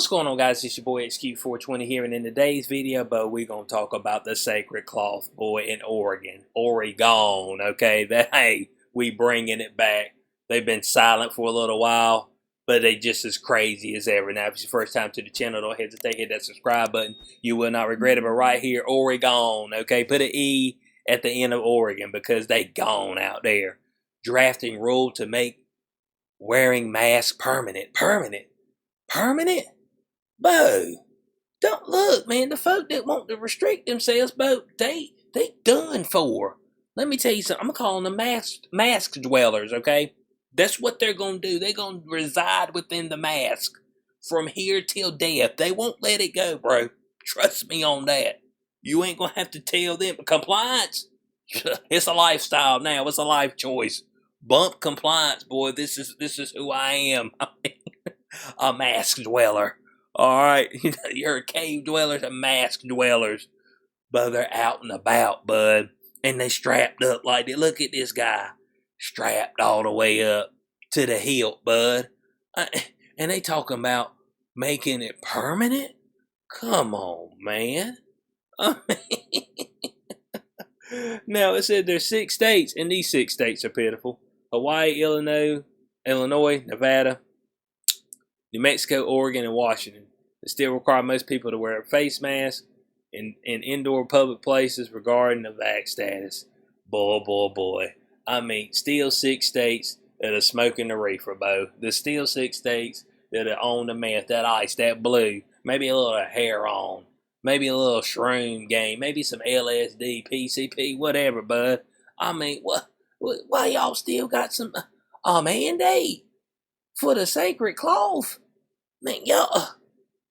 What's going on, guys? It's your boy XQ420 here, and in today's video, we're going to talk about the sacred cloth, in Oregon. Okay? Hey, we bringing it back. They've been silent for a little while, but they just as crazy as ever. Now, if it's your first time to the channel, don't hesitate to hit that subscribe button. You will not regret it, but right here, Oregon, okay? Put an E at the end of Oregon because they gone out there. Drafting rule to make wearing masks permanent. Permanent? Bo, don't look, man. The folk that want to restrict themselves, Bo, they done for. Let me tell you something. I'm gonna call them the mask dwellers, okay? That's what they're gonna do. They're gonna reside within the mask from here till death. They won't let it go, bro. Trust me on that. You ain't gonna have to tell them. Compliance, it's a lifestyle now. It's a life choice. Bump compliance, boy. This is who I am. A mask dweller. Alright, you're a cave dwellers and mask dwellers. But they're out and about, bud. And they strapped up like that. Look at this guy. Strapped all the way up to the hilt, bud. And they talking about making it permanent? Come on, man. Now, it said there's 6 states, and these 6 states are pitiful. Hawaii, Illinois, Nevada, New Mexico, Oregon, and Washington. They still require most people to wear a face mask in indoor public places regarding the vax status. Boy. I mean, still 6 states that are smoking the reefer, Bo. There's still 6 states that are on the meth, that ice, that blue. Maybe a little heroin. Maybe a little shroom game. Maybe some LSD, PCP, whatever, bud. I mean, why y'all still got some mandate for the sacred cloth? Man, y'all.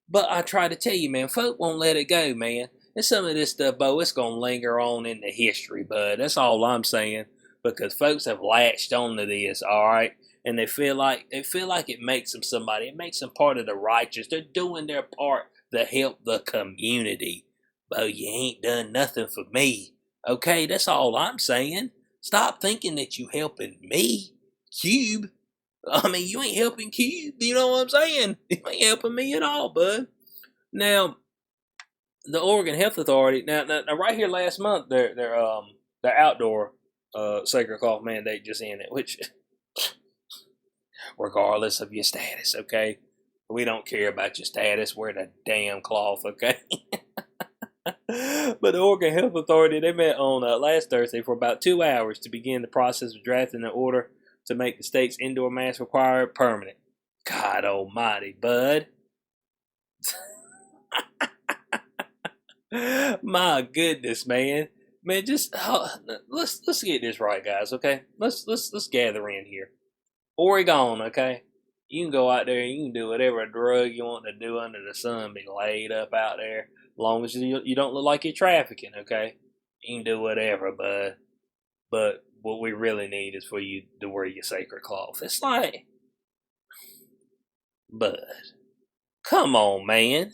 But I try to tell you, man, folk won't let it go, man. And some of this stuff, Bo, it's going to linger on into history, bud. That's all I'm saying. Because folks have latched onto this, all right? And they feel like it makes them somebody. It makes them part of the righteous. They're doing their part to help the community. Bo, you ain't done nothing for me. Okay, that's all I'm saying. Stop thinking that you helping me, Cube. I mean, you ain't helping Cube. You know what I'm saying? You ain't helping me at all, bud. Now, the Oregon Health Authority. Now, right here last month, their outdoor sacred cloth mandate just ended. Which, regardless of your status, okay, we don't care about your status. Wear the damn cloth, okay. But the Oregon Health Authority, they met on last Thursday for about 2 hours to begin the process of drafting an order to make the state's indoor mask requirement permanent. God almighty, bud. My goodness, man. Man, just let's get this right, guys, okay? Let's gather in here. Oregon, okay? You can go out there and you can do whatever drug you want to do under the sun, be laid up out there. As long as you don't look like you're trafficking, okay? You can do whatever, bud. But what we really need is for you to wear your sacred cloth. It's like, bud, come on, man.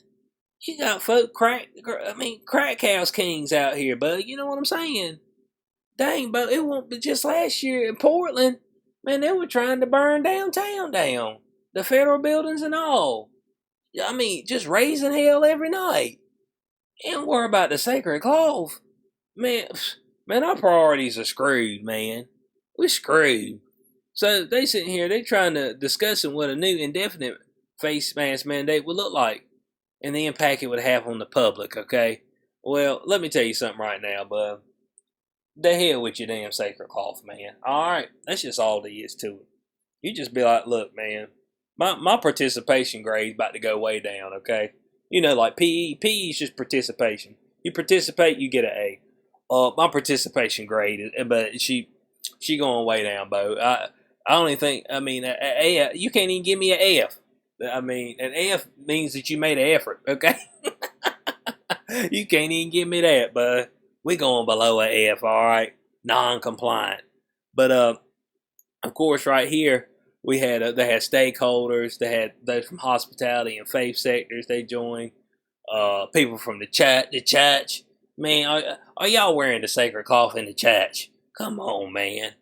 You got folk crack house kings out here, bud. You know what I'm saying? Dang, but it won't be just last year in Portland. Man, they were trying to burn downtown down. The federal buildings and all. I mean, just raising hell every night. And worry about the sacred cloth. Man, our priorities are screwed, man. We're screwed. So they sitting here, they trying to discussing what a new indefinite face mask mandate would look like and the impact it would have on the public, okay? Well, let me tell you something right now, bud. The hell with your damn sacred cloth, man. Alright, that's just all there is to it. You just be like, look, man, my participation grade's about to go way down, okay? You know, like PE. PE is just participation. You participate, you get an A. My participation grade, but she going way down, Bo. I don't even think, I mean, you can't even give me an F. I mean, an F means that you made an effort, okay? You can't even give me that, but we going below an F, all right? Non-compliant. But, of course, right here, they had stakeholders. They had those from hospitality and faith sectors. They joined. People from the church. Man, are y'all wearing the sacred cloth in the church? Come on, man.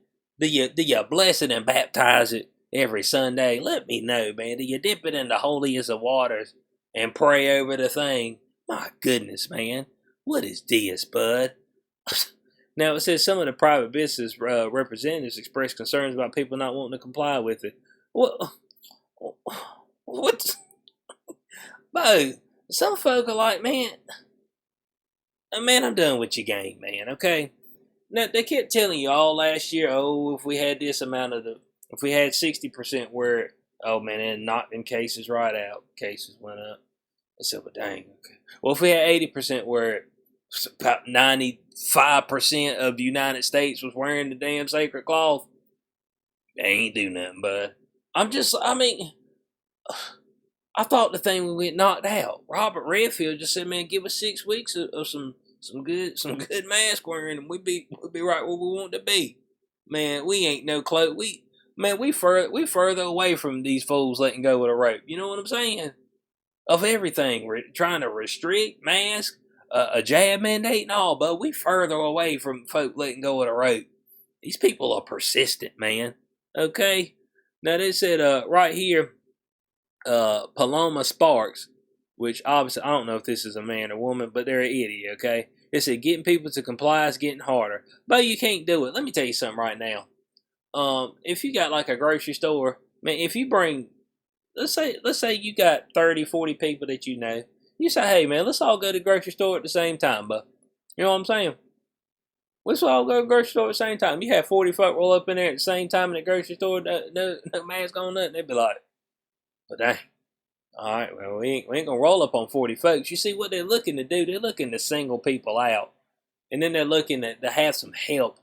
Do you bless it and baptize it every Sunday? Let me know, man. Do you dip it in the holiest of waters and pray over the thing. My goodness, man. What is this, bud? Now, it says some of the private business representatives expressed concerns about people not wanting to comply with it. What? What? Bo, some folk are like, man, I'm done with your game, man, okay? Now, they kept telling you all last year, oh, if we had this amount of if we had 60% where, oh, man, and knocked them cases right out. Cases went up. I said, well, dang, okay. Well, if we had 80% where about 95% of the United States was wearing the damn sacred cloth, they ain't do nothing, bud. I thought the thing would get knocked out. Robert Redfield just said, "Man, give us 6 weeks of some good mask wearing, and we'll be right where we want to be." Man, we ain't no close. We further away from these fools letting go of the rope. You know what I'm saying? Of everything, we're trying to restrict mask, a jab mandate, and all, but we further away from folk letting go of the rope. These people are persistent, man. Okay. Now they said right here. Paloma Sparks, which obviously I don't know if this is a man or woman, but they're an idiot, okay? It said getting people to comply is getting harder. But you can't do it. Let me tell you something right now. If you got like a grocery store, man, if you bring let's say you got 30, 40 people that you know, you say, hey man, let's all go to the grocery store at the same time, but you know what I'm saying? Let's all go to the grocery store at the same time. You have 40 folk roll up in there at the same time in the grocery store, no mask on nothing, they'd be like, but dang. Alright, well, we ain't gonna roll up on 40 folks. You see what they're looking to do? They're looking to single people out. And then they're looking to have some help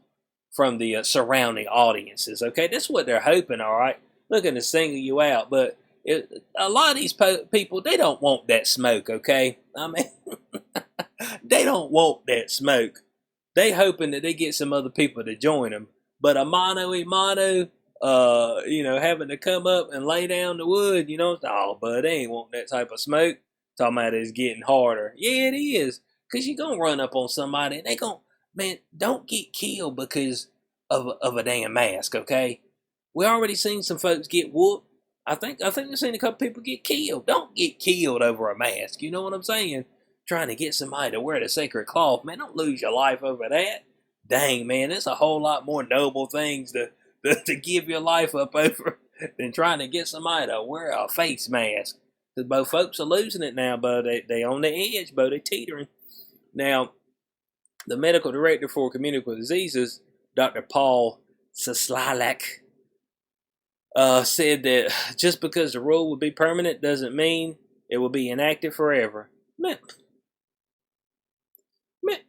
from the surrounding audiences, okay? That's what they're hoping, alright? Looking to single you out. But a lot of these people, they don't want that smoke, okay? I mean, they don't want that smoke. They hoping that they get some other people to join them. But a mano a mano, having to come up and lay down the wood, oh, but they ain't wanting that type of smoke. Talking about it's getting harder. Yeah, it is. Because you're going to run up on somebody and they going to, man, don't get killed because of a damn mask, okay? We already seen some folks get whooped. I think we've seen a couple people get killed. Don't get killed over a mask. You know what I'm saying? Trying to get somebody to wear the sacred cloth. Man, don't lose your life over that. Dang, man, there's a whole lot more noble things to give your life up over than trying to get somebody to wear a face mask. Because both folks are losing it now, but they on the edge, but they teetering. Now, the medical director for communicable diseases, Dr. Paul Cieslak, said that just because the rule will be permanent doesn't mean it will be enacted forever. Man,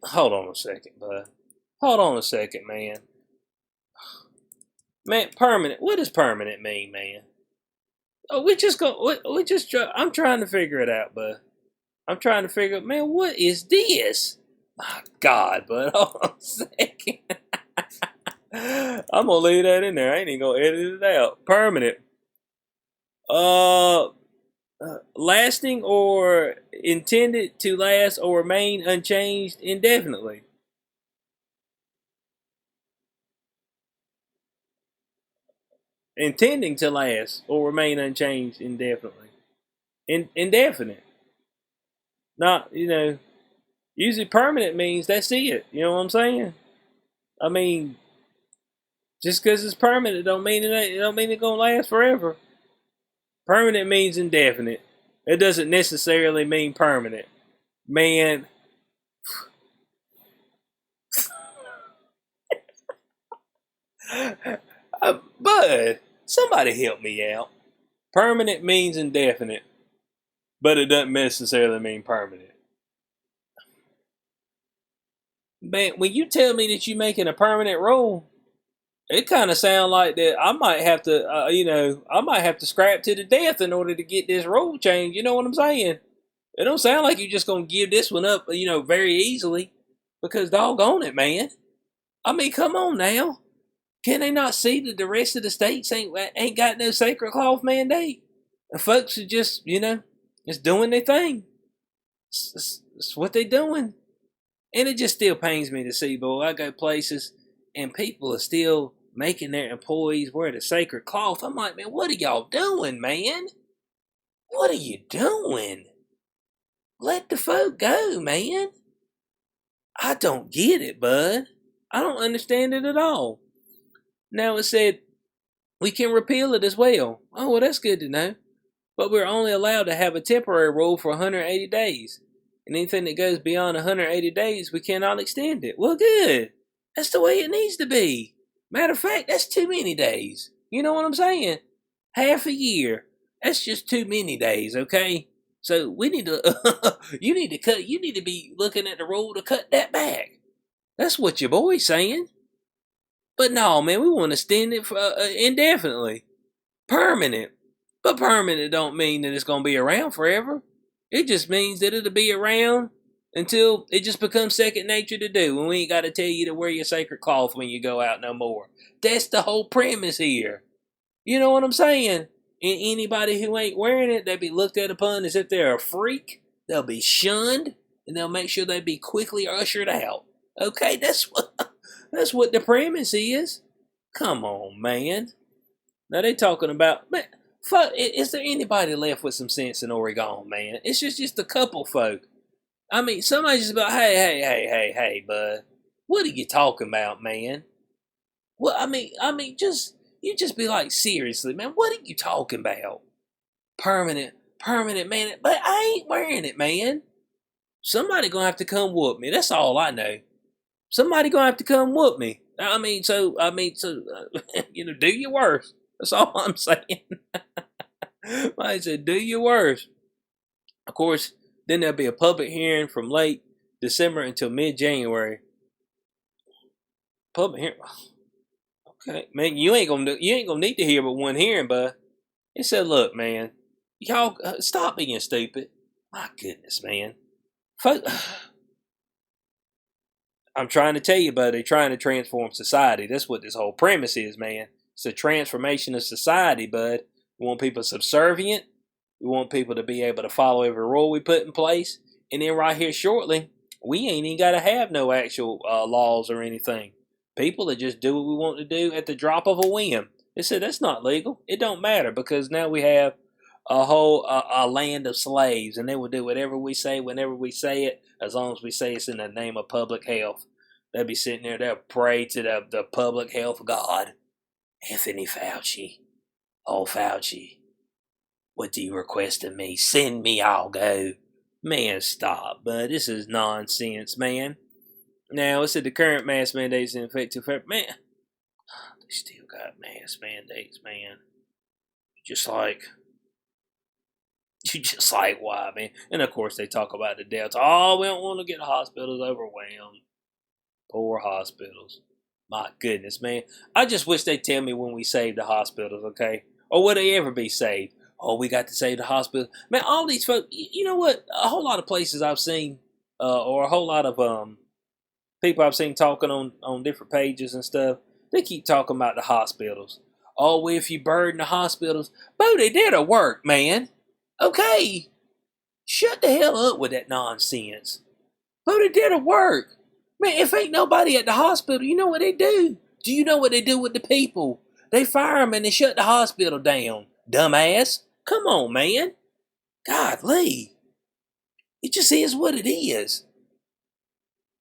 hold on a second, bud. Hold on a second, man. Man, permanent. What does permanent mean, man? Oh, I'm trying to figure it out, bud. I'm trying to figure out, man, what is this? My God, bud. Hold on a second. I'm gonna leave that in there. I ain't even gonna edit it out. Permanent. Lasting or intended to last or remain unchanged indefinitely. Intending to last or remain unchanged indefinitely. Indefinite. Not, usually permanent means that's it. You know what I'm saying? I mean, just because it's permanent, it don't mean it's gonna last forever. Permanent means indefinite. It doesn't necessarily mean permanent. Man. Bud, somebody help me out. Permanent means indefinite, but it doesn't necessarily mean permanent. Man, when you tell me that you're making a permanent rule, it kind of sounds like that I might have to scrap to the death in order to get this rule change. You know what I'm saying? It don't sound like you're just gonna give this one up, very easily, because doggone it, man. I mean, come on now. Can they not see that the rest of the states ain't got no sacred cloth mandate? And folks are just, just doing their thing. It's what they doing. And it just still pains me to see, boy. I go places and people are still making their employees wear the sacred cloth. I'm like, man, what are y'all doing, man? What are you doing? Let the folk go, man. I don't get it, bud. I don't understand it at all. Now it said we can repeal it as well. Oh, well, that's good to know. But we're only allowed to have a temporary rule for 180 days. And anything that goes beyond 180 days, we cannot extend it. Well, good. That's the way it needs to be. Matter of fact, that's too many days. You know what I'm saying? Half a year. That's just too many days, okay? So we need to, you need to be looking at the rule to cut that back. That's what your boy's saying. But no, man, we want to extend it for indefinitely, permanent. But permanent don't mean that it's gonna be around forever. It just means that it'll be around until it just becomes second nature to do. And we ain't got to tell you to wear your sacred cloth when you go out no more. That's the whole premise here. You know what I'm saying? And anybody who ain't wearing it, they'll be looked at upon as if they're a freak. They'll be shunned, and they'll make sure they be quickly ushered out. Okay, that's what the premise is. Come on, man. Now they talking about, man, fuck, is there anybody left with some sense in Oregon, man? It's just a couple folk. I mean, somebody's just about, hey, bud. What are you talking about, man? Well, just, you just be like, seriously, man, what are you talking about? Permanent, man. But I ain't wearing it, man. Somebody gonna have to come whoop me. That's all I know. Somebody gonna have to come whoop me. Do your worst. That's all I'm saying. I said, do your worst. Of course, then there'll be a public hearing from late December until mid-January. Public hearing. Okay, man, you ain't gonna need to hear but one hearing, bud. It said, look, man, y'all stop being stupid. My goodness, man. I'm trying to tell you, bud, they're trying to transform society. That's what this whole premise is, man. It's a transformation of society, bud. We want people subservient. We want people to be able to follow every rule we put in place. And then right here shortly, we ain't even got to have no actual laws or anything. People that just do what we want to do at the drop of a whim. They said that's not legal. It don't matter because now we have a whole a land of slaves, and they will do whatever we say whenever we say it, as long as we say it's in the name of public health. They'll be sitting there, they'll pray to the public health God. Anthony Fauci. Oh, Fauci. What do you request of me? Send me, I'll go. Man, stop, bud. This is nonsense, man. Now, it said the current mask mandates in effect to February. Man, they still got mask mandates, man. You just like, why, man? And of course, they talk about the Delta. Oh, we don't want to get the hospitals overwhelmed. Poor hospitals. My goodness, man. I just wish they'd tell me when we save the hospitals, okay? Or would they ever be saved? Oh, we got to save the hospital. Man, all these folks, you know what? A whole lot of places I've seen, or a whole lot of people I've seen talking on different pages and stuff, they keep talking about the hospitals. Oh, well, if you burden the hospitals, but they did a work, man. Okay. Shut the hell up with that nonsense. But they did a work. Man, if ain't nobody at the hospital, you know what they do? Do you know what they do with the people? They fire them and they shut the hospital down. Dumbass. Come on, man. Godly. It just is what it is.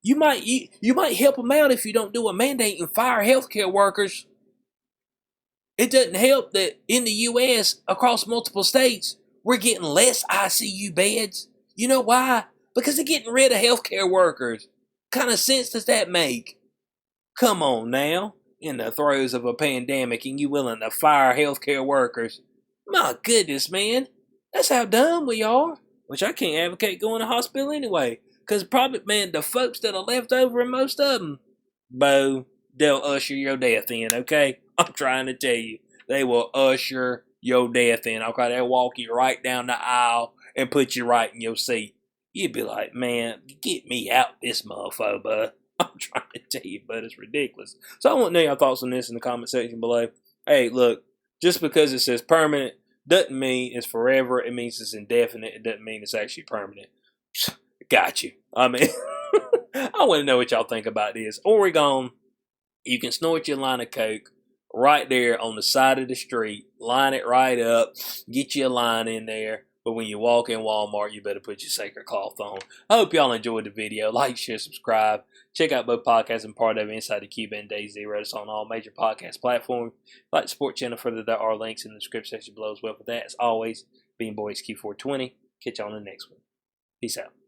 You might help them out if you don't do a mandate and fire healthcare workers. It doesn't help that in the U.S., across multiple states, we're getting less ICU beds. You know why? Because they're getting rid of healthcare workers. What kind of sense does that make? Come on now. In the throes of a pandemic and you willing to fire healthcare workers. My goodness, man. That's how dumb we are. Which I can't advocate going to hospital anyway. Because probably, man, the folks that are left over and most of them, Bo, they'll usher your death in, okay? I'm trying to tell you. They will usher your death in, okay? They'll walk you right down the aisle and put you right in your seat. You'd be like, man, get me out this motherfucker, bud. I'm trying to tell you, but it's ridiculous. So I want to know your thoughts on this in the comment section below. Hey, look, just because it says permanent doesn't mean it's forever. It means it's indefinite. It doesn't mean it's actually permanent. Got you. I mean, I want to know what y'all think about this. Oregon, you can snort your line of coke right there on the side of the street. Line it right up. Get you a line in there. But when you walk in Walmart, you better put your sacred cloth on. I hope y'all enjoyed the video. Like, share, subscribe. Check out both podcasts and part of Inside the Cuba and Day Zero. It's on all major podcast platforms. Like the Sport Channel further, there are links in the description section below as well. For that, as always, Bean Boys Q420. Catch you on the next one. Peace out.